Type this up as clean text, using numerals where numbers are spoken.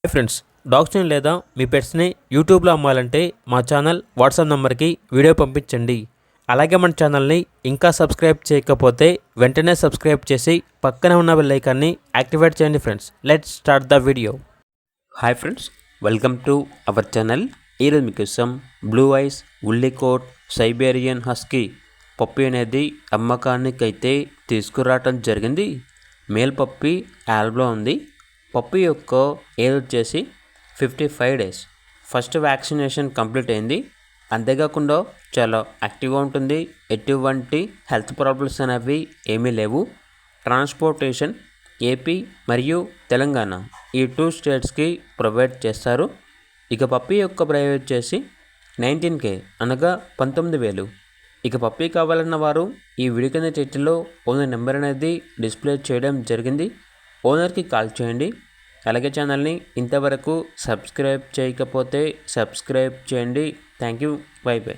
Hi friends, డాగ్స్ని లేదా మీ పెట్స్ని యూట్యూబ్లో అమ్మాలంటే మా ఛానల్ వాట్సాప్ నెంబర్కి వీడియో పంపించండి. అలాగే మన ఛానల్ని ఇంకా సబ్స్క్రైబ్ చేయకపోతే వెంటనే సబ్స్క్రైబ్ చేసి పక్కనే ఉన్న బెల్ ఐకాన్ని యాక్టివేట్ చేయండి. Friends, let's start the video. Hi friends, welcome to our channel. ఈరోజు మీకోసం blue eyes woolly coat Siberian husky puppy అనేది అమ్మకానికైతే తీసుకురావటం జరిగింది. మేల్ పప్పి యాల్బ్లో ఉంది. పప్పి యొక్క ఏజ్ వచ్చేసి 55 డేస్. ఫస్ట్ వ్యాక్సినేషన్ కంప్లీట్ అయింది. అంతేకాకుండా చాలా యాక్టివ్గా ఉంటుంది. ఎటువంటి హెల్త్ ప్రాబ్లమ్స్ అనేవి ఏమీ లేవు. ట్రాన్స్పోర్టేషన్ ఏపీ మరియు తెలంగాణ ఈ 2 స్టేట్స్కి ప్రొవైడ్ చేస్తారు. ఇక పప్పి యొక్క ప్రైస్ వచ్చేసి 19K అనగా 19,000. ఇక పప్పి కావాలన్న వారు ఈ వీడియో కింద టైటిల్లో ఓనర్ నెంబర్ అనేది డిస్ప్లే చేయడం జరిగింది. ఓనర్కి కాల్ చేయండి. అలాగే ఛానల్ని ఇంతవరకు సబ్స్క్రైబ్ చేయకపోతే సబ్స్క్రైబ్ చేయండి. Thank you. By by.